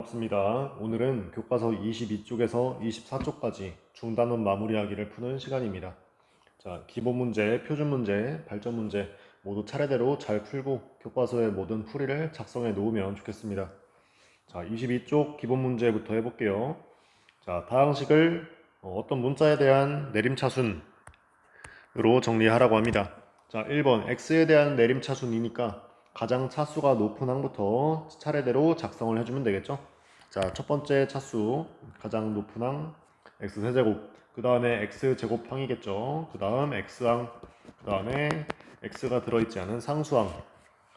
반갑습니다. 오늘은 교과서 22쪽에서 24쪽까지 중단원 마무리하기를 푸는 시간입니다. 자, 기본 문제, 표준 문제, 발전 문제 모두 차례대로 잘 풀고 교과서의 모든 풀이를 작성해 놓으면 좋겠습니다. 자, 22쪽 기본 문제부터 해볼게요. 자, 다항식을 어떤 문자에 대한 내림차순으로 정리하라고 합니다. 자, 1번 x에 대한 내림차순이니까 가장 차수가 높은 항부터 차례대로 작성을 해주면 되겠죠. 자, 첫 번째 차수 가장 높은 항 x세제곱, 그 다음에 x제곱항이겠죠. 그 다음 x항, 그 다음에 x가 들어있지 않은 상수항.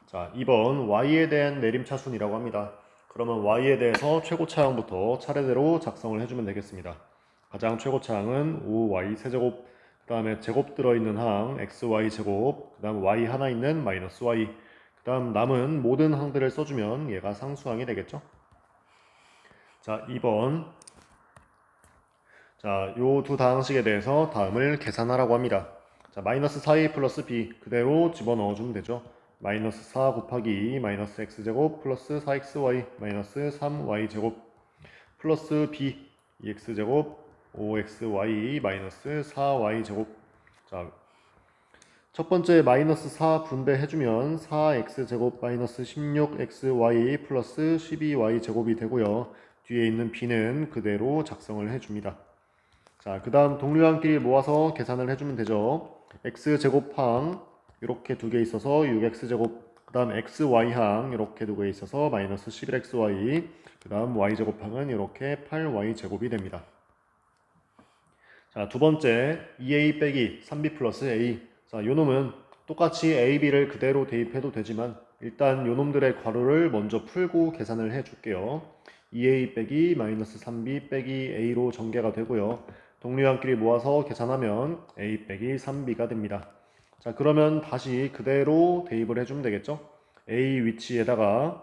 자, 2번 y에 대한 내림차순이라고 합니다. 그러면 y에 대해서 최고차항부터 차례대로 작성을 해주면 되겠습니다. 가장 최고차항은 5y 세제곱, 그 다음에 제곱 들어있는 항 xy 제곱, 그 다음 y 하나 있는 마이너스 y, 그 다음 남은 모든 항들을 써주면 얘가 상수항이 되겠죠. 자, 2번. 자, 요 두 다항식에 대해서 다음을 계산하라고 합니다. 자, 마이너스 4a 플러스 b 그대로 집어넣어주면 되죠. 마이너스 4 곱하기 마이너스 x제곱 플러스 4xy 마이너스 3y제곱 플러스 b 2x제곱 5xy 마이너스 4y제곱. 자, 첫 번째 마이너스 4 분배해주면 4x제곱 마이너스 16xy 플러스 12y제곱이 되고요. 뒤에 있는 b는 그대로 작성을 해줍니다. 자, 그 다음 동류항끼리 모아서 계산을 해주면 되죠. x제곱항 이렇게 두 개 있어서 6x제곱, 그 다음 xy항 이렇게 두 개 있어서 마이너스 11xy, 그 다음 y제곱항은 이렇게 8y제곱이 됩니다. 자, 두 번째 2a 빼기 3b 플러스 a. 자, 요 놈은 똑같이 a, b를 그대로 대입해도 되지만 일단 요 놈들의 괄호를 먼저 풀고 계산을 해줄게요. 2a 빼기 마이너스 3b 빼기 a로 전개가 되고요. 동류항끼리 모아서 계산하면 a 빼기 3b가 됩니다. 자, 그러면 다시 그대로 대입을 해주면 되겠죠. a 위치에다가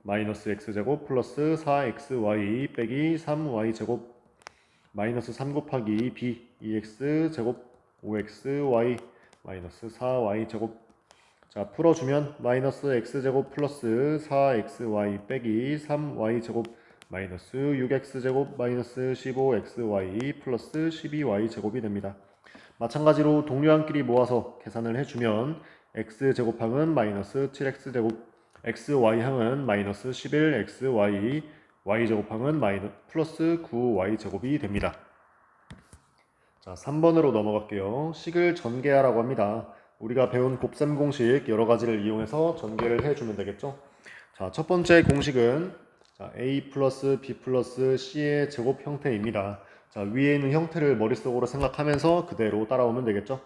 마이너스 x제곱 플러스 4xy 빼기 3y제곱 마이너스 3 곱하기 b 2x제곱 5xy 마이너스 4y제곱. 자, 풀어주면 마이너스 x제곱 플러스 4xy 빼기 3y제곱 마이너스 6x제곱 마이너스 15xy 플러스 12y제곱이 됩니다. 마찬가지로 동류항끼리 모아서 계산을 해주면 x제곱항은 마이너스 7x제곱, xy항은 마이너스 11xy, y제곱항은 플러스 9y제곱이 됩니다. 자, 3번으로 넘어갈게요. 식을 전개하라고 합니다. 우리가 배운 곱셈 공식 여러 가지를 이용해서 전개를 해주면 되겠죠. 자, 첫 번째 공식은 a 플러스 b 플러스 c의 제곱 형태입니다. 자, 위에 있는 형태를 머릿속으로 생각하면서 그대로 따라오면 되겠죠.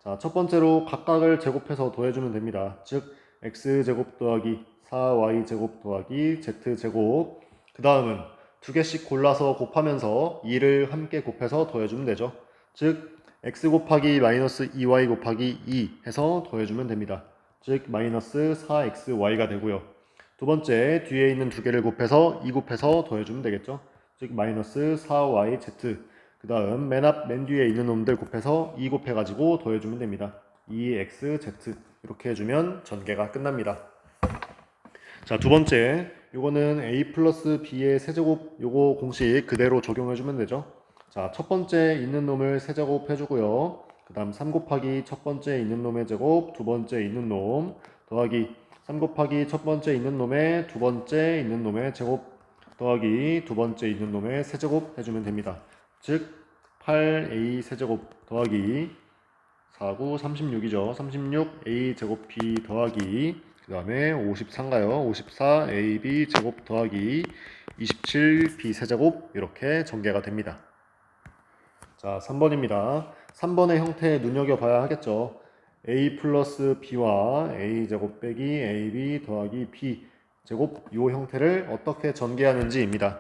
자, 첫 번째로 각각을 제곱해서 더해주면 됩니다. 즉 x제곱 더하기 4y제곱 더하기 z제곱. 그 다음은 두 개씩 골라서 곱하면서 2를 함께 곱해서 더해주면 되죠. 즉 x 곱하기 마이너스 2y 곱하기 2 해서 더해주면 됩니다. 즉 마이너스 4xy가 되고요. 두 번째 뒤에 있는 두 개를 곱해서 2 곱해서 더해주면 되겠죠. 즉 마이너스 4yz. 그 다음 맨 뒤에 있는 놈들 곱해서 2 곱해가지고 더해주면 됩니다. 2xz. 이렇게 해주면 전개가 끝납니다. 자, 두 번째 요거는 a 플러스 b의 세제곱 요거 공식 그대로 적용해주면 되죠. 자, 첫 번째 있는 놈을 세제곱 해주고요. 그 다음 3 곱하기 첫 번째 있는 놈의 제곱, 두 번째 있는 놈 더하기 3 곱하기 첫 번째 있는 놈의 두 번째 있는 놈의 제곱 더하기 두 번째 있는 놈의 세제곱 해주면 됩니다. 즉 8a 세제곱 더하기 4, 9, 36이죠. 36a 제곱 b 더하기 그 다음에 53가요. 54ab 제곱 더하기 27b 세제곱 이렇게 전개가 됩니다. 자, 3번입니다. 3번의 형태에 눈여겨봐야 하겠죠. a 플러스 b와 a 제곱 빼기 ab 더하기 b 제곱 이 형태를 어떻게 전개하는지입니다.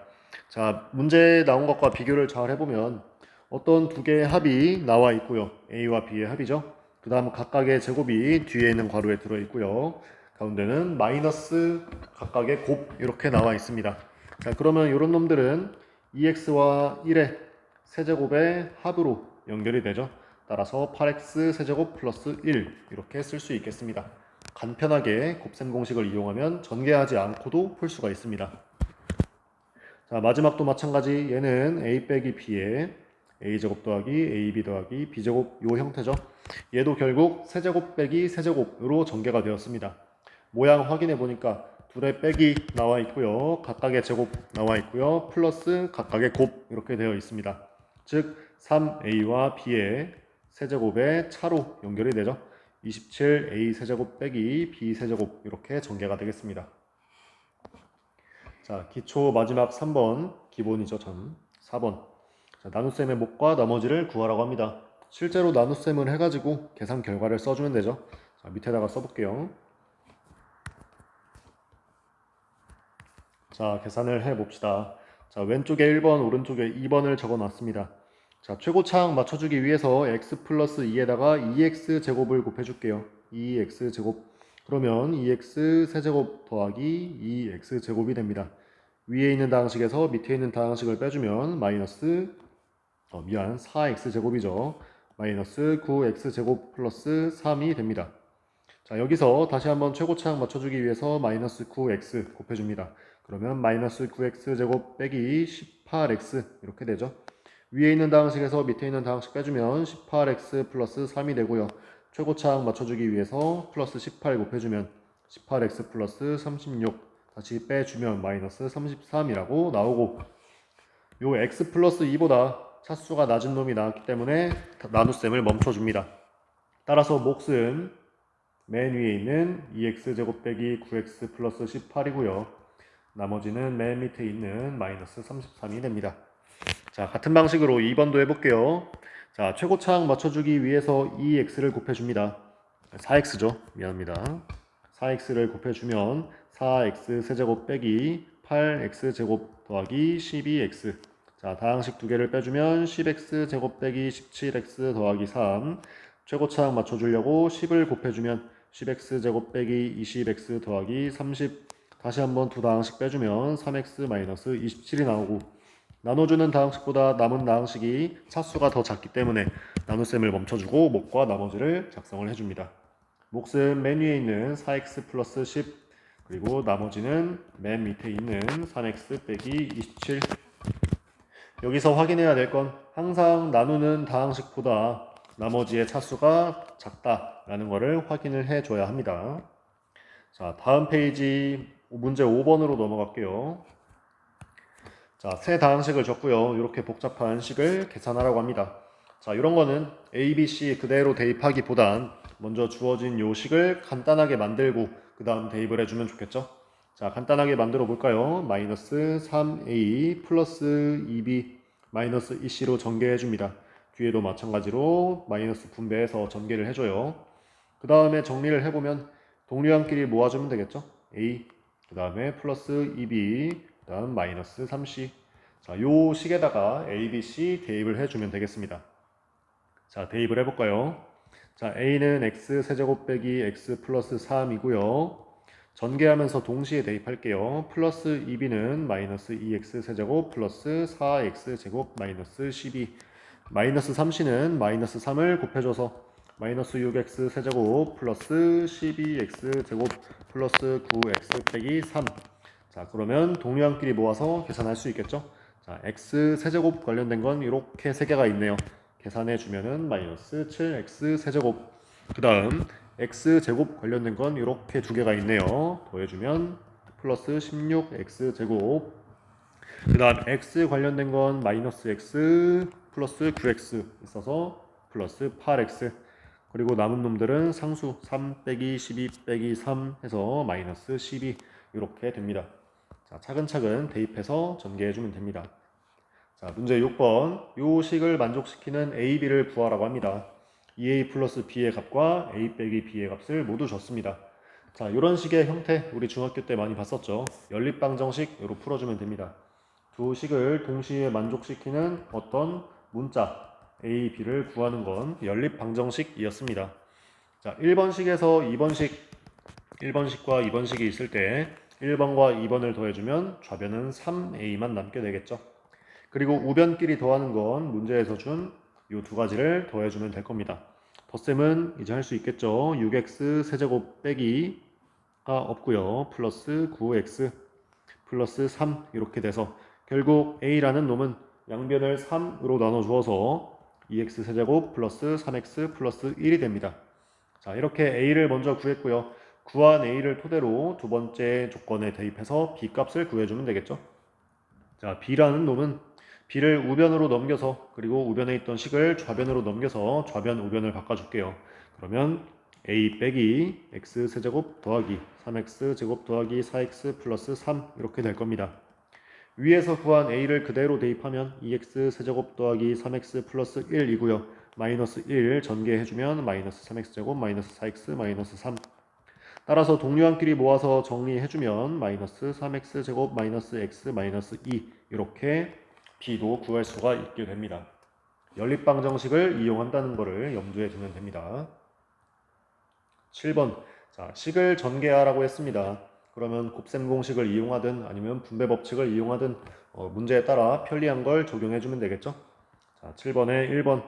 자, 문제에 나온 것과 비교를 잘 해보면 어떤 두 개의 합이 나와 있고요. a와 b의 합이죠. 그 다음 각각의 제곱이 뒤에 있는 괄호에 들어있고요. 가운데는 마이너스 각각의 곱 이렇게 나와 있습니다. 자, 그러면 이런 놈들은 2x와 1의 세제곱의 합으로 연결이 되죠. 따라서 8x 세제곱 플러스 1 이렇게 쓸 수 있겠습니다. 간편하게 곱셈 공식을 이용하면 전개하지 않고도 풀 수가 있습니다. 자, 마지막도 마찬가지. 얘는 a 빼기 b에 a제곱 더하기 ab 더하기 b제곱 요 형태죠. 얘도 결국 세제곱 빼기 세제곱으로 전개가 되었습니다. 모양 확인해 보니까 둘의 빼기 나와 있고요. 각각의 제곱 나와 있고요. 플러스 각각의 곱 이렇게 되어 있습니다. 즉 3a와 b의 세제곱의 차로 연결이 되죠. 27a 세제곱 빼기 b 세제곱 이렇게 전개가 되겠습니다. 자, 기초 마지막 3번 기본이죠. 전 4번. 자, 나눗셈의 목과 나머지를 구하라고 합니다. 실제로 나눗셈을 해가지고 계산 결과를 써주면 되죠. 자, 밑에다가 써볼게요. 자, 계산을 해봅시다. 자, 왼쪽에 1번, 오른쪽에 2번을 적어놨습니다. 자, 최고차항 맞춰주기 위해서 x 플러스 2에다가 2x 제곱을 곱해줄게요. 2x 제곱. 그러면 2x 세제곱 더하기 2x 제곱이 됩니다. 위에 있는 다항식에서 밑에 있는 다항식을 빼주면 마이너스 4x 제곱이죠. 마이너스 9x 제곱 플러스 3이 됩니다. 자, 여기서 다시 한번 최고차항 맞춰주기 위해서 마이너스 9x 곱해줍니다. 그러면 마이너스 9x 제곱 빼기 18x 이렇게 되죠. 위에 있는 다항식에서 밑에 있는 다항식 빼주면 18x 플러스 3이 되고요. 최고차항 맞춰주기 위해서 플러스 18 곱해주면 18x 플러스 36 다시 빼주면 마이너스 33이라고 나오고, 요 x 플러스 2보다 차수가 낮은 놈이 나왔기 때문에 나눗셈을 멈춰줍니다. 따라서 몫은 맨 위에 있는 2x 제곱 빼기 9x 플러스 18이고요. 나머지는 맨 밑에 있는 마이너스 33이 됩니다. 자, 같은 방식으로 2번도 해볼게요. 자, 최고차항 맞춰주기 위해서 2x를 곱해줍니다. 4x죠. 미안합니다. 4x를 곱해주면 4x 세제곱 빼기 8x 제곱 더하기 12x. 자, 다항식 두 개를 빼주면 10x 제곱 빼기 17x 더하기 3. 최고차항 맞춰주려고 10을 곱해주면 10x 제곱 빼기 20x 더하기 30. 다시 한번 두 다항식 빼주면 3x 마이너스 27이 나오고, 나눠주는 다항식보다 남은 다항식이 차수가 더 작기 때문에 나눗셈을 멈춰주고 몫과 나머지를 작성을 해줍니다. 몫은 맨 위에 있는 4x 플러스 10, 그리고 나머지는 맨 밑에 있는 3x 빼기 27. 여기서 확인해야 될 건 항상 나누는 다항식보다 나머지의 차수가 작다라는 것을 확인을 해줘야 합니다. 자, 다음 페이지 문제 5번으로 넘어갈게요. 자, 세 다항식을 줬고요. 이렇게 복잡한 식을 계산하라고 합니다. 자, 이런 거는 A, B, C 그대로 대입하기보단 먼저 주어진 요 식을 간단하게 만들고 그 다음 대입을 해주면 좋겠죠. 자, 간단하게 만들어 볼까요? 마이너스 3A 플러스 2B 마이너스 2C로 전개해 줍니다. 뒤에도 마찬가지로 마이너스 분배해서 전개를 해줘요. 그 다음에 정리를 해보면 동류항끼리 모아주면 되겠죠. A, 그 다음에 플러스 2B, 그 다음 마이너스 3C. 자, 요 식에다가 A, B, C 대입을 해주면 되겠습니다. 자, 대입을 해볼까요? 자, A는 x 세제곱 빼기 x 플러스 3이고요. 전개하면서 동시에 대입할게요. 플러스 2b는 마이너스 2x 세제곱 플러스 4x 제곱 마이너스 12. 마이너스 3c는 마이너스 3을 곱해줘서 마이너스 6x 세제곱 플러스 12x 제곱 플러스 9x 빼기 3. 자, 그러면 동류항끼리 모아서 계산할 수 있겠죠? 자, x 세제곱 관련된 건 이렇게 세 개가 있네요. 계산해 주면은 마이너스 7x 세제곱. 그 다음 x 제곱 관련된 건 이렇게 두 개가 있네요. 더해주면 플러스 16x 제곱. 그 다음 x 관련된 건 마이너스 x 플러스 9x 있어서 플러스 8x. 그리고 남은 놈들은 상수 3 빼기 12 빼기 3 해서 마이너스 12 이렇게 됩니다. 자, 차근차근 대입해서 전개해주면 됩니다. 자, 문제 6번. 요 식을 만족시키는 a, b를 구하라고 합니다. 2a 플러스 b의 값과 a 빼기 b의 값을 모두 줬습니다. 자, 이런 식의 형태 우리 중학교 때 많이 봤었죠. 연립방정식으로 풀어주면 됩니다. 두 식을 동시에 만족시키는 어떤 문자 a, b를 구하는 건 연립방정식이었습니다. 자, 1번식에서 1번식과 2번식이 있을 때 1번과 2번을 더해주면 좌변은 3a만 남게 되겠죠. 그리고 우변끼리 더하는 건 문제에서 준 이 두 가지를 더해주면 될 겁니다. 덧셈은 이제 할 수 있겠죠. 6x 세제곱 빼기가 없고요. 플러스 9x 플러스 3 이렇게 돼서 결국 a라는 놈은 양변을 3으로 나눠 주어서 2x 세제곱 플러스 3x 플러스 1이 됩니다. 자, 이렇게 a를 먼저 구했고요. 구한 a를 토대로 두 번째 조건에 대입해서 b 값을 구해주면 되겠죠. 자, b라는 놈은 b를 우변으로 넘겨서 그리고 우변에 있던 식을 좌변으로 넘겨서 좌변 우변을 바꿔줄게요. 그러면 a 빼기 x 세제곱 더하기 3x 제곱 더하기 4x 플러스 3 이렇게 될 겁니다. 위에서 구한 a를 그대로 대입하면 2x 세제곱 더하기 3x 플러스 1이고요. 마이너스 1 전개해주면 마이너스 3x 제곱 마이너스 4x 마이너스 3. 따라서 동류항끼리 모아서 정리해주면 마이너스 3x 제곱 마이너스 x 마이너스 2 이렇게 b도 구할 수가 있게 됩니다. 연립방 정식을 이용한다는 것을 염두에 두면 됩니다. 7번. 자, 식을 전개하라고 했습니다. 그러면 곱셈 공식을 이용하든 아니면 분배 법칙을 이용하든 문제에 따라 편리한 걸 적용해주면 되겠죠. 자, 7번에 1번.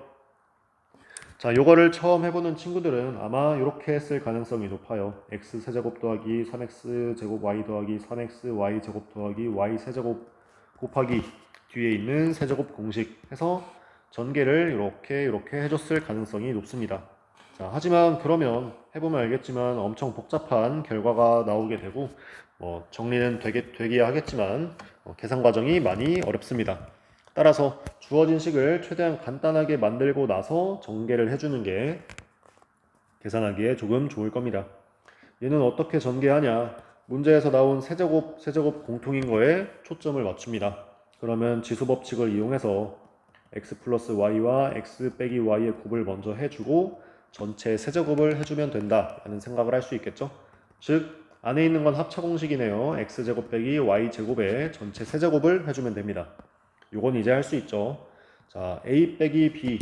자, 요거를 처음 해보는 친구들은 아마 이렇게 했을 가능성이 높아요. x 세제곱 더하기 3x 제곱 y 더하기 3x y 제곱 더하기 y 세제곱 곱하기 뒤에 있는 세제곱 공식 해서 전개를 이렇게 해줬을 가능성이 높습니다. 자, 하지만 그러면 해보면 알겠지만 엄청 복잡한 결과가 나오게 되고 정리는 되기야 하겠지만 계산 과정이 많이 어렵습니다. 따라서 주어진 식을 최대한 간단하게 만들고 나서 전개를 해주는 게 계산하기에 조금 좋을 겁니다. 얘는 어떻게 전개하냐? 문제에서 나온 세제곱 공통인 거에 초점을 맞춥니다. 그러면 지수법칙을 이용해서 x 플러스 y와 x 빼기 y의 곱을 먼저 해주고 전체 세제곱을 해주면 된다라는 생각을 할 수 있겠죠. 즉 안에 있는 건 합차 공식이네요. x제곱 빼기 y제곱의 전체 세제곱을 해주면 됩니다. 요건 이제 할 수 있죠. 자, a 빼기 b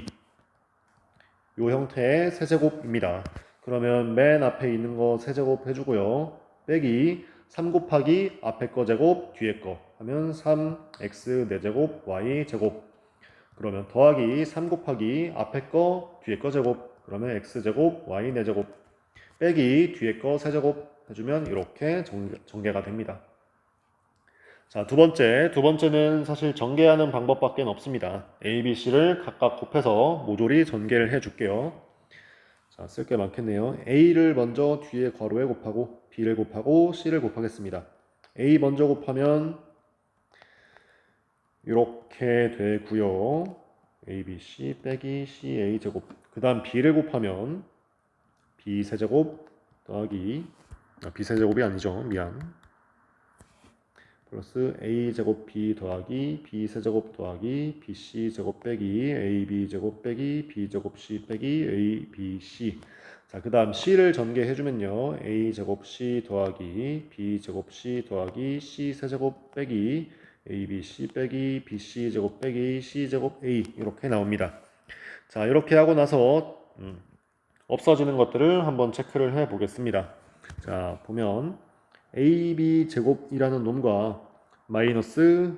요 형태의 세제곱입니다. 그러면 맨 앞에 있는 거 세제곱 해주고요. 빼기 3 곱하기 앞에 거 제곱 뒤에 거 하면 3x 4제곱 y 제곱. 그러면 더하기 3 곱하기 앞에 거 뒤에 거 제곱 그러면 x제곱 y 4제곱 빼기 뒤에 거 세제곱 해주면 이렇게 전개가 됩니다. 자, 두 번째는 사실 전개하는 방법밖에 없습니다. A, B, C를 각각 곱해서 모조리 전개를 해줄게요. 자, 쓸 게 많겠네요. A를 먼저 뒤에 괄호에 곱하고 B를 곱하고 C를 곱하겠습니다. A 먼저 곱하면 이렇게 되고요. A, B, C 빼기 C, A 제곱. 그 다음 B를 곱하면 B 세제곱 더하기 B 세제곱이 아니죠. 미안. 플러스 a제곱 b 더하기 b 세제곱 더하기 bc 제곱 빼기 ab 제곱 빼기 b제곱 c 빼기 abc. 자, 그 다음 c를 전개해주면요. a제곱 c 더하기 b제곱 c 더하기 c 세제곱 빼기 abc 빼기 bc 제곱 빼기 c 제곱 a 이렇게 나옵니다. 자, 이렇게 하고 나서 없어지는 것들을 한번 체크를 해 보겠습니다. 자, 보면 ab 제곱이라는 놈과 마이너스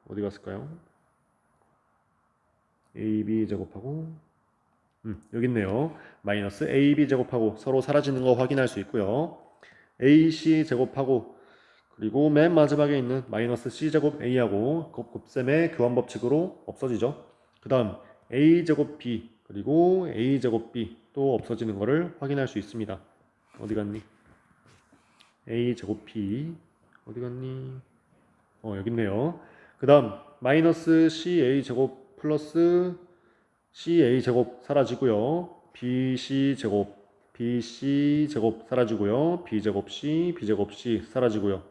어디 갔을까요? ab 제곱하고 여기 있네요. 마이너스 ab 제곱하고 서로 사라지는 거 확인할 수 있고요. ac 제곱하고 그리고 맨 마지막에 있는 마이너스 c 제곱 a하고 곱셈의 교환 법칙으로 없어지죠. 그 다음 a 제곱 b 그리고 a 제곱 b 또 없어지는 거를 확인할 수 있습니다. 어디 갔니? a 제곱 b 어디 갔니? 여기 있네요. 그 다음 마이너스 ca 제곱 플러스 ca 제곱 사라지고요. bc 제곱 사라지고요. b제곱 c 사라지고요.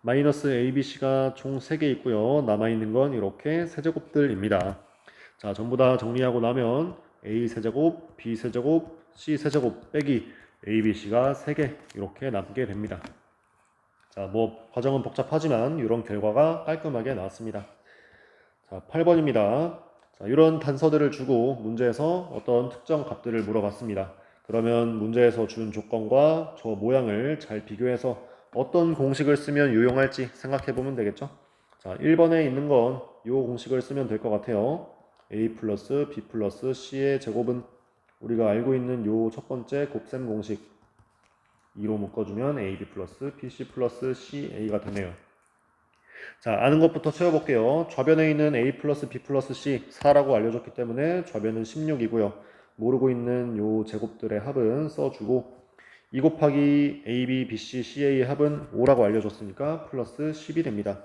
마이너스 abc가 총 3개 있고요. 남아있는 건 이렇게 세제곱들입니다. 자, 전부 다 정리하고 나면 a 세제곱, b 세제곱, c 세제곱 빼기 abc가 3개 이렇게 남게 됩니다. 자, 과정은 복잡하지만 이런 결과가 깔끔하게 나왔습니다. 자, 8번입니다. 자, 이런 단서들을 주고 문제에서 어떤 특정 값들을 물어봤습니다. 그러면 문제에서 준 조건과 저 모양을 잘 비교해서 어떤 공식을 쓰면 유용할지 생각해 보면 되겠죠. 자, 1번에 있는 건 이 공식을 쓰면 될 것 같아요. a 플러스 b 플러스 c의 제곱은 우리가 알고 있는 요 첫 번째 곱셈 공식 2로 묶어주면 ab 플러스 bc 플러스 ca가 되네요. 자, 아는 것부터 채워볼게요. 좌변에 있는 a 플러스 b 플러스 c 4라고 알려줬기 때문에 좌변은 16이고요. 모르고 있는 요 제곱들의 합은 써주고 2 곱하기 ab, bc, ca의 합은 5라고 알려줬으니까 플러스 10이 됩니다.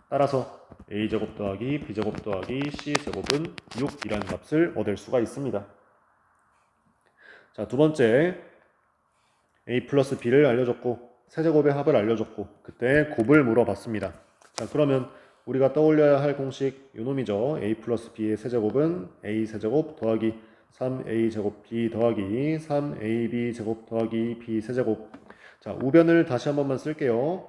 따라서 a제곱 더하기 b제곱 더하기 c제곱은 6이라는 값을 얻을 수가 있습니다. 자, 두 번째 a 플러스 b를 알려줬고 세제곱의 합을 알려줬고 그때 곱을 물어봤습니다. 자, 그러면 우리가 떠올려야 할 공식 요놈이죠. a 플러스 b의 세제곱은 a 세제곱 더하기 3a 제곱 b 더하기 3ab 제곱 더하기 b 세제곱. 자, 우변을 다시 한 번만 쓸게요.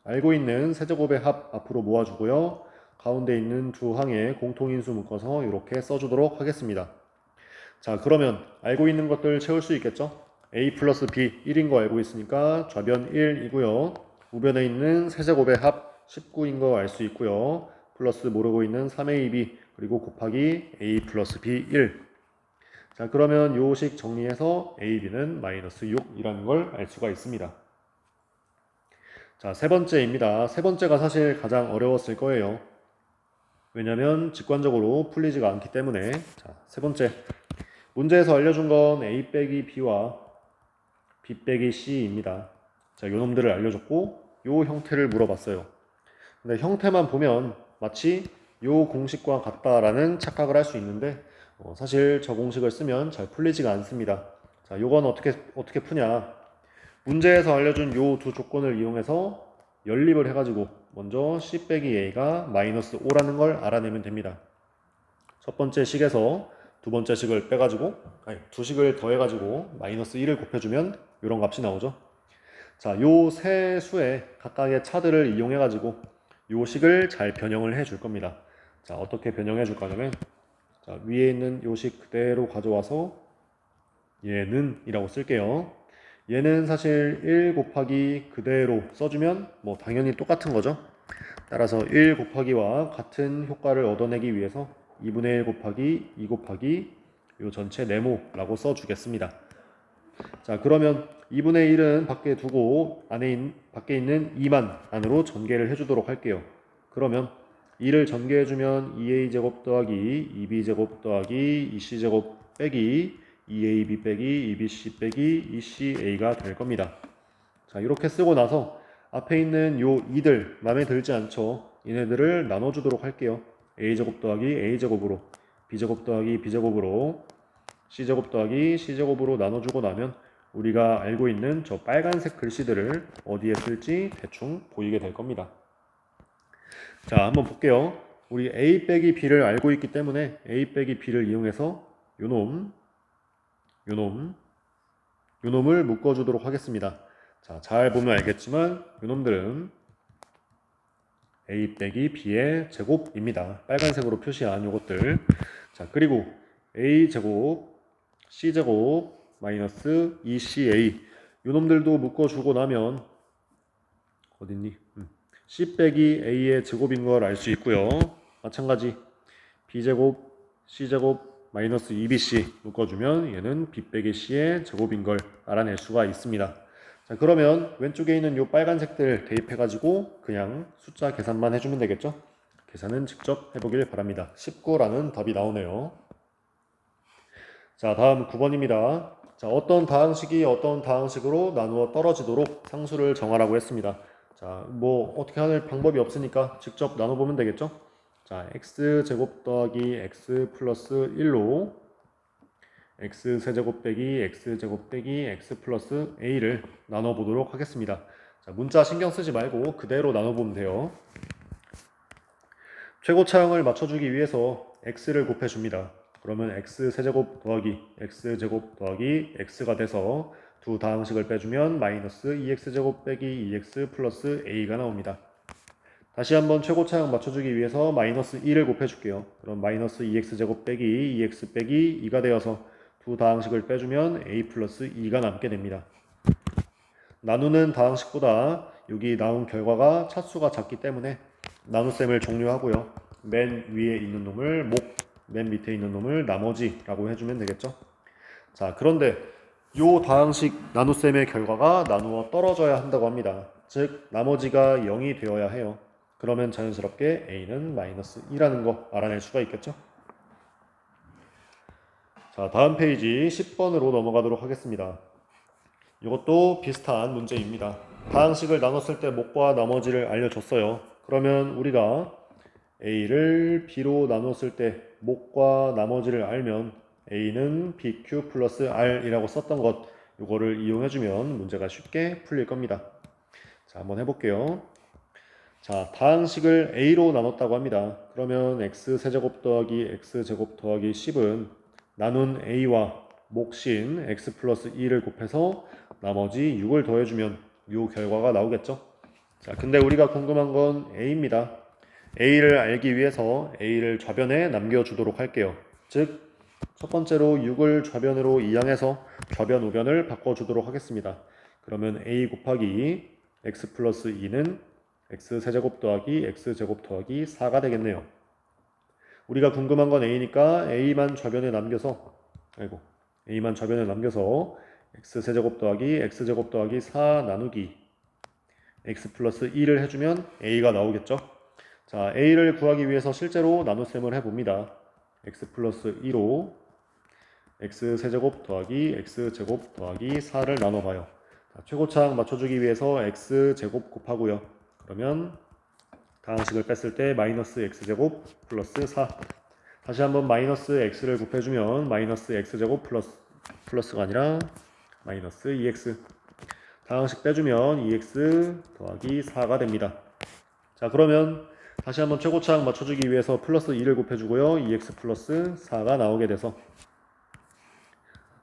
알고 있는 세제곱의 합 앞으로 모아주고요. 가운데 있는 두 항에 공통인수 묶어서 이렇게 써주도록 하겠습니다. 자, 그러면 알고 있는 것들 채울 수 있겠죠? a 플러스 b 1인 거 알고 있으니까 좌변 1이고요. 우변에 있는 세제곱의 합 19인 거 알 수 있고요. 플러스 모르고 있는 3ab 그리고 곱하기 a 플러스 b 1. 자, 그러면 요식 정리해서 ab는 마이너스 6이라는 걸 알 수가 있습니다. 자, 세 번째입니다. 세 번째가 사실 가장 어려웠을 거예요. 왜냐면 직관적으로 풀리지가 않기 때문에. 자, 세 번째. 문제에서 알려준 건 a 빼기 b와 b 빼기 c입니다. 자, 요 놈들을 알려줬고 요 형태를 물어봤어요. 근데 형태만 보면 마치 요 공식과 같다라는 착각을 할 수 있는데 사실 저 공식을 쓰면 잘 풀리지가 않습니다. 자, 요건 어떻게 푸냐? 문제에서 알려준 요 두 조건을 이용해서 연립을 해가지고 먼저 c 빼기 a가 마이너스 5라는 걸 알아내면 됩니다. 첫 번째 식에서 두 번째 식을 빼가지고 두 식을 더해가지고 마이너스 1을 곱해주면 이런 값이 나오죠. 자, 요 세 수의 각각의 차들을 이용해가지고 요 식을 잘 변형을 해줄 겁니다. 자, 어떻게 변형해 줄 거냐면 자, 위에 있는 요 식 그대로 가져와서 얘는 이라고 쓸게요. 얘는 사실 1 곱하기 그대로 써주면 뭐 당연히 똑같은 거죠. 따라서 1 곱하기와 같은 효과를 얻어내기 위해서 2분의 1 곱하기 2 곱하기 요 전체 네모라고 써주겠습니다. 자, 그러면 2분의 1은 밖에 두고 밖에 있는 2만 안으로 전개를 해주도록 할게요. 그러면 2를 전개해주면 2a제곱 더하기 2b제곱 더하기 2c제곱 빼기 2ab 빼기 2bc 빼기 2ca가 될 겁니다. 자, 이렇게 쓰고 나서 앞에 있는 요 2들 마음에 들지 않죠? 얘네들을 나눠주도록 할게요. a제곱 더하기 a제곱으로 b제곱 더하기 b제곱으로 c제곱 더하기 c제곱으로 나눠주고 나면 우리가 알고 있는 저 빨간색 글씨들을 어디에 쓸지 대충 보이게 될 겁니다. 자, 한번 볼게요. 우리 a 빼기 b를 알고 있기 때문에 a 빼기 b를 이용해서 요놈을 묶어주도록 하겠습니다. 자, 잘 보면 알겠지만 요놈들은 a 빼기 b의 제곱입니다. 빨간색으로 표시한 요것들. 자, 그리고 a 제곱 c 제곱 마이너스 2ca 요놈들도 묶어주고 나면 어딨니? c 빼기 a의 제곱인 걸 알 수 있고요. 마찬가지 b제곱 c제곱 마이너스 2bc 묶어주면 얘는 b 빼기 c의 제곱인 걸 알아낼 수가 있습니다. 자, 그러면 왼쪽에 있는 요 빨간색들 대입해가지고 그냥 숫자 계산만 해주면 되겠죠? 계산은 직접 해보길 바랍니다. 19라는 답이 나오네요. 자, 다음 9번입니다. 자, 어떤 다항식이 어떤 다항식으로 나누어 떨어지도록 상수를 정하라고 했습니다. 자, 뭐 어떻게 할 방법이 없으니까 직접 나눠보면 되겠죠? 자, x제곱 더하기 x 플러스 1로 x세제곱 빼기 x제곱 빼기 x 플러스 a를 나눠보도록 하겠습니다. 자, 문자 신경 쓰지 말고 그대로 나눠보면 돼요. 최고차항을 맞춰주기 위해서 x를 곱해줍니다. 그러면 x세제곱 더하기 x제곱 더하기 x가 돼서 두 다항식을 빼주면 마이너스 2x제곱 빼기 2x 플러스 a가 나옵니다. 다시 한번 최고차항 맞춰주기 위해서 마이너스 2를 곱해줄게요. 그럼 마이너스 2x제곱 빼기 2x 빼기 2가 되어서 두 다항식을 빼주면 a 플러스 2가 남게 됩니다. 나누는 다항식보다 여기 나온 결과가 차수가 작기 때문에 나눗셈을 종료하고요. 맨 위에 있는 놈을 목, 맨 밑에 있는 놈을 나머지라고 해주면 되겠죠. 자, 그런데 요 다항식 나눗셈의 결과가 나누어 떨어져야 한다고 합니다. 즉 나머지가 0이 되어야 해요. 그러면 자연스럽게 a는 마이너스 2라는 거 알아낼 수가 있겠죠. 자, 다음 페이지 10번으로 넘어가도록 하겠습니다. 이것도 비슷한 문제입니다. 다항식을 나눴을 때 목과 나머지를 알려줬어요. 그러면 우리가 a를 b로 나눴을 때 목과 나머지를 알면 a는 bq 플러스 r이라고 썼던 것, 이거를 이용해주면 문제가 쉽게 풀릴 겁니다. 자, 한번 해볼게요. 자, 다항식을 a로 나눴다고 합니다. 그러면 x세제곱 더하기 x제곱 더하기 10은 나눈 a와 몫인 x 플러스 2를 곱해서 나머지 6을 더해주면 이 결과가 나오겠죠. 자, 근데 우리가 궁금한 건 a입니다. a를 알기 위해서 a를 좌변에 남겨주도록 할게요. 즉, 첫 번째로 6을 좌변으로 이항해서 좌변 우변을 바꿔주도록 하겠습니다. 그러면 a 곱하기 x 플러스 2는 x세제곱 더하기 x제곱 더하기 4가 되겠네요. 우리가 궁금한 건 a니까 a만 좌변에 남겨서 x세제곱 더하기 x제곱 더하기 4 나누기 x 플러스 2를 해주면 a가 나오겠죠. 자, a를 구하기 위해서 실제로 나눗셈을 해봅니다. x 플러스 2로 x세제곱 더하기 x제곱 더하기 4를 나눠봐요. 자, 최고차항 맞춰주기 위해서 x제곱 곱하고요. 그러면 다항식을 뺐을 때 마이너스 x제곱 플러스 4. 다시 한번 마이너스 x를 곱해주면 마이너스 x제곱 플러스가 아니라 마이너스 2x. 다항식 빼주면 2x 더하기 4가 됩니다. 자, 그러면 다시 한번 최고차항 맞춰주기 위해서 플러스 2를 곱해주고요. 2x 플러스 4가 나오게 돼서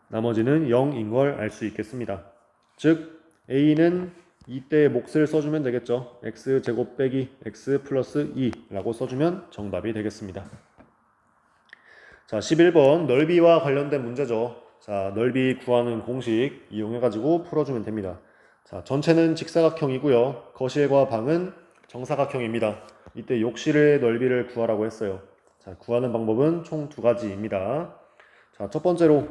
나머지는 0인 걸 알 수 있겠습니다. 즉 a는 이때 몫을 써주면 되겠죠. x제곱 빼기 x 플러스 2라고 써주면 정답이 되겠습니다. 자, 11번 넓이와 관련된 문제죠. 자, 넓이 구하는 공식 이용해가지고 풀어주면 됩니다. 자, 전체는 직사각형이고요. 거실과 방은 정사각형입니다. 이때 욕실의 넓이를 구하라고 했어요. 자, 구하는 방법은 총 두 가지입니다. 자, 첫 번째로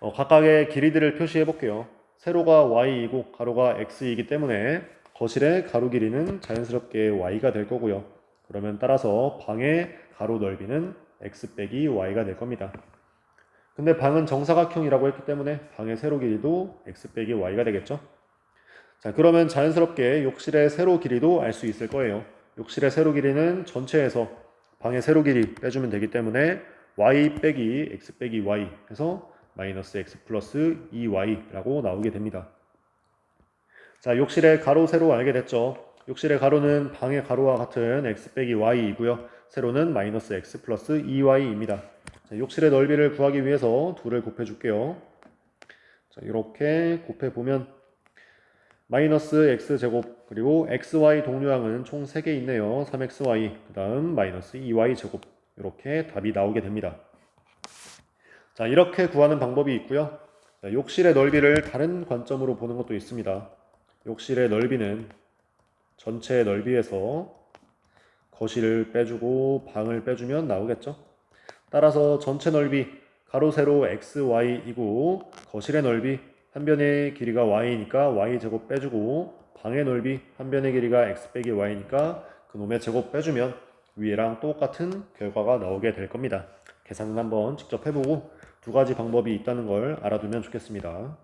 각각의 길이들을 표시해 볼게요. 세로가 y이고 가로가 x이기 때문에 거실의 가로 길이는 자연스럽게 y가 될 거고요. 그러면 따라서 방의 가로 넓이는 x 빼기 y가 될 겁니다. 근데 방은 정사각형이라고 했기 때문에 방의 세로 길이도 x 빼기 y가 되겠죠. 자, 그러면 자연스럽게 욕실의 세로 길이도 알 수 있을 거예요. 욕실의 세로 길이는 전체에서 방의 세로 길이 빼주면 되기 때문에 y 빼기 x 빼기 y 해서 마이너스 x 플러스 2y라고 나오게 됩니다. 자, 욕실의 가로 세로 알게 됐죠. 욕실의 가로는 방의 가로와 같은 x 빼기 y이고요. 세로는 마이너스 x 플러스 2y입니다. 자, 욕실의 넓이를 구하기 위해서 둘을 곱해줄게요. 자, 이렇게 곱해보면 마이너스 x제곱 그리고 xy 동류항은 총 3개 있네요. 3xy 그 다음 마이너스 2y제곱 이렇게 답이 나오게 됩니다. 자, 이렇게 구하는 방법이 있고요. 자, 욕실의 넓이를 다른 관점으로 보는 것도 있습니다. 욕실의 넓이는 전체 넓이에서 거실을 빼주고 방을 빼주면 나오겠죠. 따라서 전체 넓이 가로 세로 xy이고 거실의 넓이 한 변의 길이가 y니까 y제곱 빼주고 방의 넓이 한 변의 길이가 x 빼기 y니까 그놈의 제곱 빼주면 위에랑 똑같은 결과가 나오게 될 겁니다. 계산은 한번 직접 해보고 두 가지 방법이 있다는 걸 알아두면 좋겠습니다.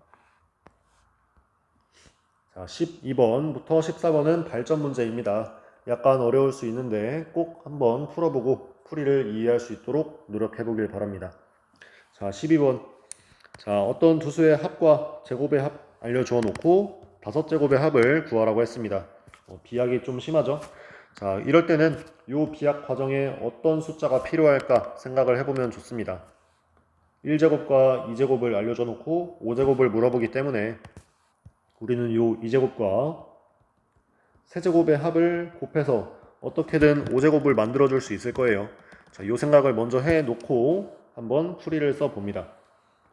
자, 12번부터 14번은 발전 문제입니다. 약간 어려울 수 있는데 꼭 한번 풀어보고 풀이를 이해할 수 있도록 노력해 보길 바랍니다. 자, 12번. 자, 어떤 두 수의 합과 제곱의 합 알려주어 놓고 5제곱의 합을 구하라고 했습니다. 비약이 좀 심하죠? 자, 이럴 때는 이 비약 과정에 어떤 숫자가 필요할까 생각을 해보면 좋습니다. 1제곱과 2제곱을 알려줘 놓고 5제곱을 물어보기 때문에 우리는 이 2제곱과 세제곱의 합을 곱해서 어떻게든 5제곱을 만들어 줄 수 있을 거예요. 자, 이 생각을 먼저 해 놓고 한번 풀이를 써 봅니다.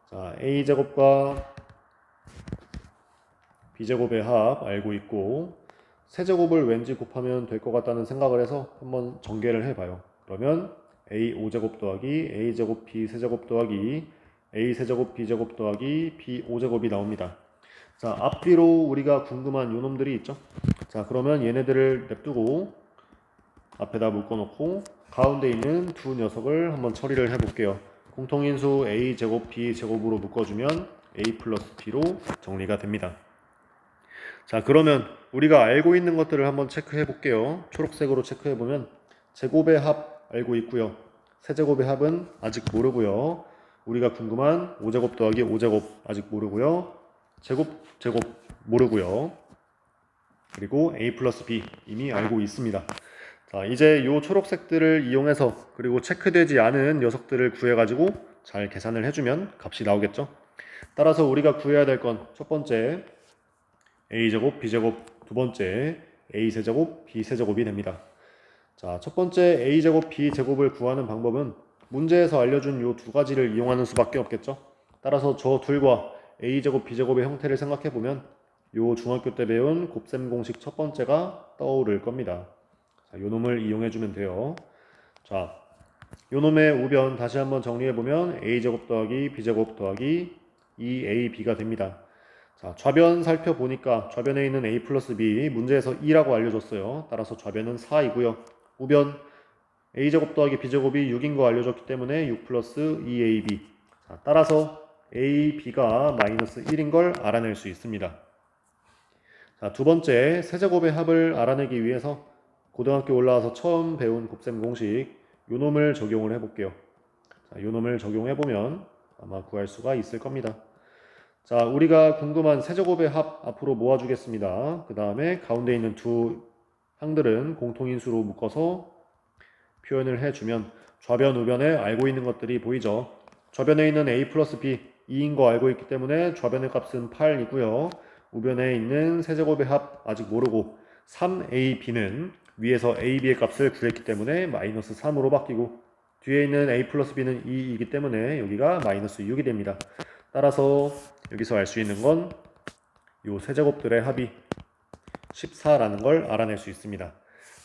자, a제곱과 b제곱의 합 알고 있고 세제곱을 왠지 곱하면 될 것 같다는 생각을 해서 한번 전개를 해봐요. 그러면 a 5제곱 더하기 a제곱 b 세제곱 더하기 a 세제곱 b제곱 더하기 b 5제곱이 나옵니다. 자, 앞뒤로 우리가 궁금한 요 놈들이 있죠. 자, 그러면 얘네들을 냅두고 앞에다 묶어놓고 가운데 있는 두 녀석을 한번 처리를 해볼게요. 공통인수 a제곱 b제곱으로 묶어주면 a 플러스 b로 정리가 됩니다. 자, 그러면 우리가 알고 있는 것들을 한번 체크해 볼게요. 초록색으로 체크해 보면 제곱의 합 알고 있고요. 세제곱의 합은 아직 모르고요. 우리가 궁금한 5제곱 더하기 5제곱 아직 모르고요. 제곱 모르고요. 그리고 a 플러스 b 이미 알고 있습니다. 자, 이제 요 초록색들을 이용해서 그리고 체크되지 않은 녀석들을 구해가지고 잘 계산을 해주면 값이 나오겠죠. 따라서 우리가 구해야 될 건 첫 번째 a제곱 b제곱, 두 번째 a세제곱 b세제곱이 됩니다. 자, 첫 번째 a제곱 b제곱을 구하는 방법은 문제에서 알려준 요 두 가지를 이용하는 수밖에 없겠죠. 따라서 저 둘과 a제곱 b제곱의 형태를 생각해 보면 요 중학교 때 배운 곱셈 공식 첫 번째가 떠오를 겁니다. 자, 요 놈을 이용해 주면 돼요. 자, 요 놈의 우변 다시 한번 정리해 보면 a제곱 더하기 b제곱 더하기 2ab가 됩니다. 자, 좌변 살펴보니까 좌변에 있는 a 플러스 b 문제에서 2라고 알려줬어요. 따라서 좌변은 4이고요. 우변 a제곱 더하기 b제곱이 6인 거 알려줬기 때문에 6 플러스 2ab. 자, 따라서 a, b가 마이너스 1인 걸 알아낼 수 있습니다. 자, 두 번째 세제곱의 합을 알아내기 위해서 고등학교 올라와서 처음 배운 곱셈 공식 요 놈을 적용을 해볼게요. 자, 요 놈을 적용해보면 아마 구할 수가 있을 겁니다. 자, 우리가 궁금한 세제곱의 합 앞으로 모아주겠습니다. 그 다음에 가운데 있는 두 항들은 공통인수로 묶어서 표현을 해주면 좌변, 우변에 알고 있는 것들이 보이죠. 좌변에 있는 a 플러스 b 2인 거 알고 있기 때문에 좌변의 값은 8이고요. 우변에 있는 세제곱의 합 아직 모르고 3ab는 위에서 ab의 값을 구했기 때문에 마이너스 3으로 바뀌고 뒤에 있는 a 플러스 b는 2이기 때문에 여기가 마이너스 6이 됩니다. 따라서 여기서 알 수 있는 건 요 세제곱들의 합이 14라는 걸 알아낼 수 있습니다.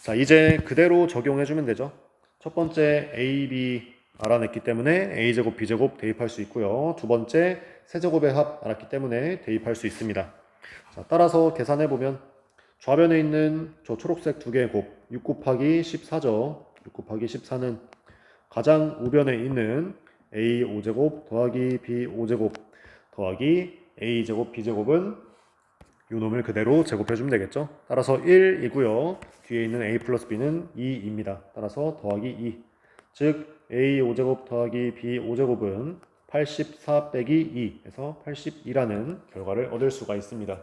자, 이제 그대로 적용해주면 되죠. 첫 번째 a, b 알아냈기 때문에 a제곱, b제곱 대입할 수 있고요. 두 번째 세제곱의 합 알았기 때문에 대입할 수 있습니다. 자, 따라서 계산해보면 좌변에 있는 저 초록색 두 개의 곱 6 곱하기 14죠. 6 곱하기 14는 가장 우변에 있는 a 5제곱 더하기 b 5제곱 더하기 a제곱 b제곱은 요 놈을 그대로 제곱해주면 되겠죠. 따라서 1이고요. 뒤에 있는 a 플러스 b는 2입니다. 따라서 더하기 2. 즉 a 5제곱 더하기 b 5제곱은 84 빼기 2에서 82라는 결과를 얻을 수가 있습니다.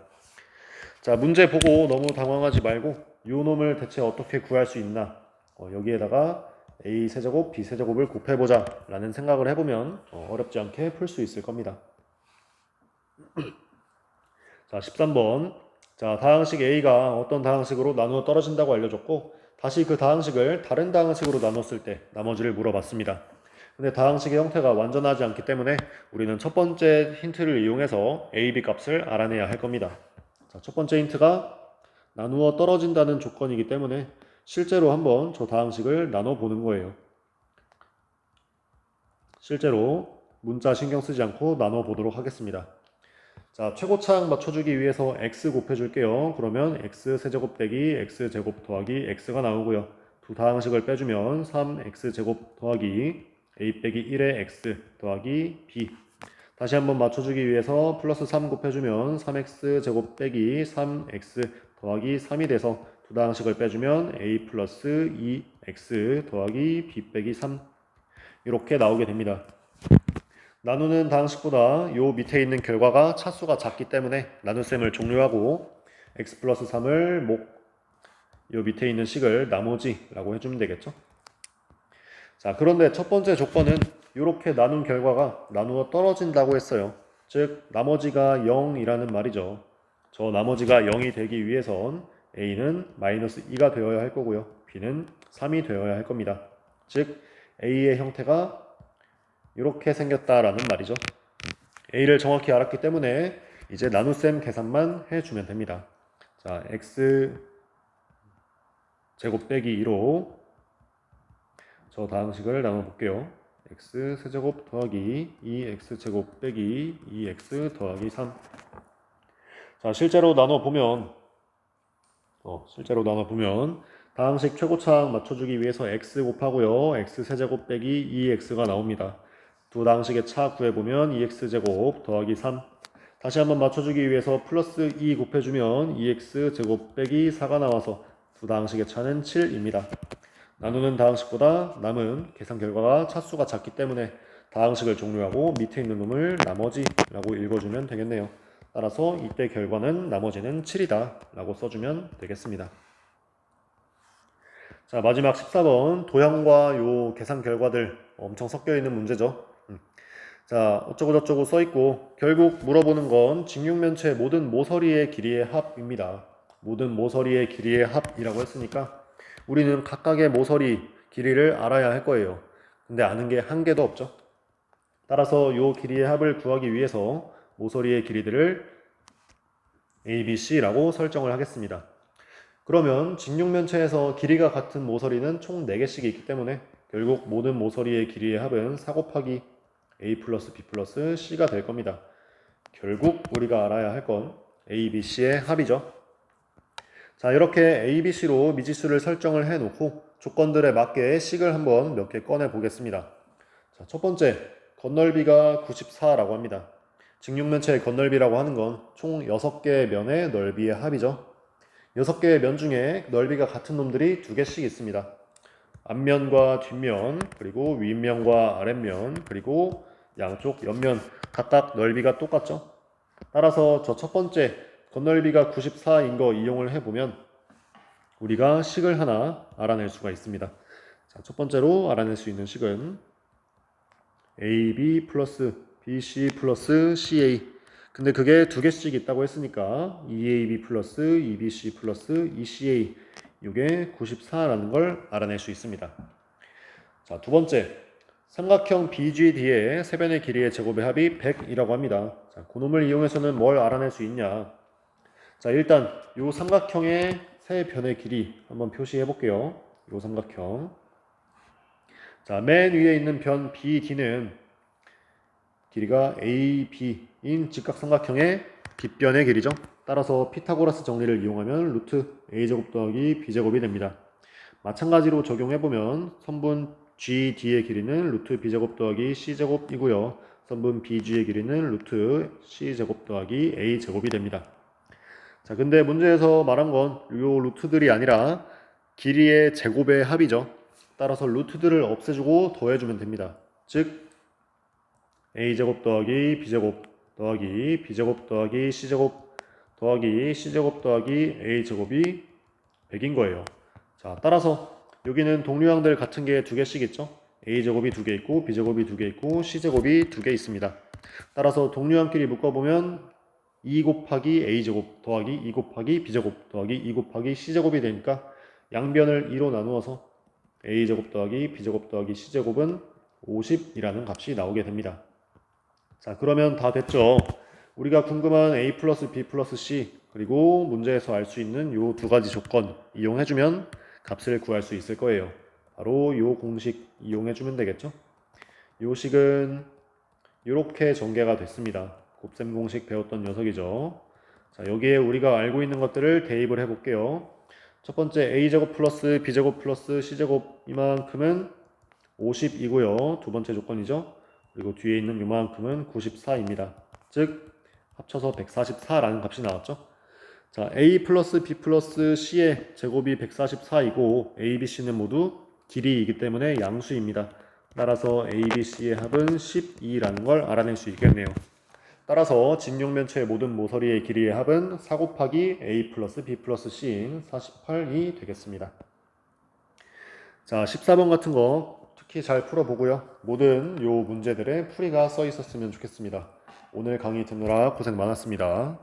자, 문제 보고 너무 당황하지 말고 요 놈을 대체 어떻게 구할 수 있나 여기에다가 a 세제곱 b 세제곱을 곱해보자 라는 생각을 해보면 어렵지 않게 풀 수 있을 겁니다. 자, 13번. 자, 다항식 a가 어떤 다항식으로 나누어 떨어진다고 알려줬고 다시 그 다항식을 다른 다항식으로 나눴을 때 나머지를 물어봤습니다. 근데 다항식의 형태가 완전하지 않기 때문에 우리는 첫 번째 힌트를 이용해서 a, b 값을 알아내야 할 겁니다. 자, 첫 번째 힌트가 나누어 떨어진다는 조건이기 때문에 실제로 한번 저 다항식을 나눠 보는 거예요. 실제로 문자 신경 쓰지 않고 나눠 보도록 하겠습니다. 자, 최고차항 맞춰주기 위해서 x 곱해줄게요. 그러면 x 세제곱 빼기 x 제곱 더하기 x가 나오고요. 두 다항식을 빼주면 3x 제곱 더하기 a 빼기 1의 x 더하기 b. 다시 한번 맞춰주기 위해서 플러스 3 곱해주면 3x 제곱 빼기 3x 더하기 3이 돼서 두 다항식을 빼주면 a 플러스 2x 더하기 b 빼기 3 이렇게 나오게 됩니다. 나누는 다항식보다 요 밑에 있는 결과가 차수가 작기 때문에 나눗셈을 종료하고 x 플러스 3을 요 밑에 있는 식을 나머지라고 해주면 되겠죠. 자, 그런데 첫 번째 조건은 이렇게 나눈 결과가 나누어 떨어진다고 했어요. 즉 나머지가 0이라는 말이죠. 저 나머지가 0이 되기 위해선 a는 마이너스 2가 되어야 할 거고요. b는 3이 되어야 할 겁니다. 즉 a의 형태가 이렇게 생겼다라는 말이죠. a를 정확히 알았기 때문에 이제 나눗셈 계산만 해주면 됩니다. 자, x 제곱 빼기 2로 저 다항식을 나눠볼게요. x 세제곱 더하기 2x 제곱 빼기 2x 더하기 3. 자, 실제로 나눠보면 다항식 최고차항 맞춰주기 위해서 x 곱하고요. x 세제곱 빼기 2x가 나옵니다. 두 다항식의 차 구해보면 2x제곱 더하기 3. 다시 한번 맞춰주기 위해서 플러스 2 곱해주면 2x제곱 빼기 4가 나와서 두 다항식의 차는 7입니다. 나누는 다항식보다 남은 계산 결과가 차수가 작기 때문에 다항식을 종료하고 밑에 있는 놈을 나머지라고 읽어주면 되겠네요. 따라서 이때 결과는 나머지는 7이다 라고 써주면 되겠습니다. 자, 마지막 14번 도형과 요 계산 결과들 엄청 섞여 있는 문제죠. 자, 어쩌고저쩌고 써있고 결국 물어보는 건 직육면체 모든 모서리의 길이의 합입니다. 모든 모서리의 길이의 합이라고 했으니까 우리는 각각의 모서리 길이를 알아야 할 거예요. 근데 아는 게 한 개도 없죠. 따라서 요 길이의 합을 구하기 위해서 모서리의 길이들을 A, B, C라고 설정을 하겠습니다. 그러면 직육면체에서 길이가 같은 모서리는 총 4개씩이 있기 때문에 결국 모든 모서리의 길이의 합은 4 곱하기 A 플러스 B 플러스 C가 될 겁니다. 결국 우리가 알아야 할 건 A, B, C의 합이죠. 자, 이렇게 A, B, C로 미지수를 설정을 해놓고 조건들에 맞게 식을 한번 몇 개 꺼내 보겠습니다. 자, 첫 번째, 건널비가 94라고 합니다. 직육면체의 건널비라고 하는 건 총 6개의 면의 넓이의 합이죠. 6개의 면 중에 넓이가 같은 놈들이 2개씩 있습니다. 앞면과 뒷면, 그리고 윗면과 아랫면, 그리고 양쪽 옆면 각각 넓이가 똑같죠. 따라서 저 첫 번째 건널비가 94인 거 이용을 해보면 우리가 식을 하나 알아낼 수가 있습니다. 자, 첫 번째로 알아낼 수 있는 식은 AB 플러스 BC 플러스 CA. 근데 그게 2개씩 있다고 했으니까 2AB 플러스 2BC 플러스 2CA 이게 94라는 걸 알아낼 수 있습니다. 자, 두 번째, 삼각형 BGD의 세변의 길이의 제곱의 합이 100이라고 합니다. 자, 그놈을 이용해서는 뭘 알아낼 수 있냐? 자, 일단 이 삼각형의 세 변의 길이 한번 표시해 볼게요. 이 삼각형. 자, 맨 위에 있는 변 BD는 길이가 AB인 직각삼각형의 빗변의 길이죠. 따라서 피타고라스 정리를 이용하면 루트 A제곱 더하기 B제곱이 됩니다. 마찬가지로 적용해보면 선분 GD의 길이는 루트 B제곱 더하기 C제곱이고요. 선분 BG의 길이는 루트 C제곱 더하기 A제곱이 됩니다. 자, 근데 문제에서 말한 건 이 루트들이 아니라 길이의 제곱의 합이죠. 따라서 루트들을 없애주고 더해주면 됩니다. 즉 A제곱 더하기 B제곱 더하기 B제곱 더하기 C제곱 더하기 C제곱 더하기 A제곱이 100인 거예요. 자, 따라서 여기는 동류항들 같은 게 2개씩 있죠. A제곱이 2개 있고 B제곱이 2개 있고 C제곱이 2개 있습니다. 따라서 동류항끼리 묶어보면 2 곱하기 A제곱 더하기 2 곱하기 B제곱 더하기 2 곱하기 C제곱이 되니까 양변을 2로 나누어서 A제곱 더하기 B제곱 더하기 C제곱은 50이라는 값이 나오게 됩니다. 자, 그러면 다 됐죠. 우리가 궁금한 A 플러스 B 플러스 C 그리고 문제에서 알 수 있는 요 2가지 조건 이용해주면 값을 구할 수 있을 거예요. 바로 요 공식 이용해주면 되겠죠. 요 식은 이렇게 전개가 됐습니다. 곱셈 공식 배웠던 녀석이죠. 자, 여기에 우리가 알고 있는 것들을 대입을 해볼게요. 첫 번째 A제곱 플러스 B제곱 플러스 C제곱 이만큼은 50이고요. 두 번째 조건이죠. 그리고 뒤에 있는 이만큼은 94입니다. 즉 합쳐서 144라는 값이 나왔죠. 자, A 플러스 B 플러스 C의 제곱이 144이고 A, B, C는 모두 길이이기 때문에 양수입니다. 따라서 A, B, C의 합은 12라는 걸 알아낼 수 있겠네요. 따라서 직육면체의 모든 모서리의 길이의 합은 4 곱하기 A 플러스 B 플러스 C인 48이 되겠습니다. 자, 14번 같은 거 특히 잘 풀어보고요. 모든 요 문제들의 풀이가 써 있었으면 좋겠습니다. 오늘 강의 듣느라 고생 많았습니다.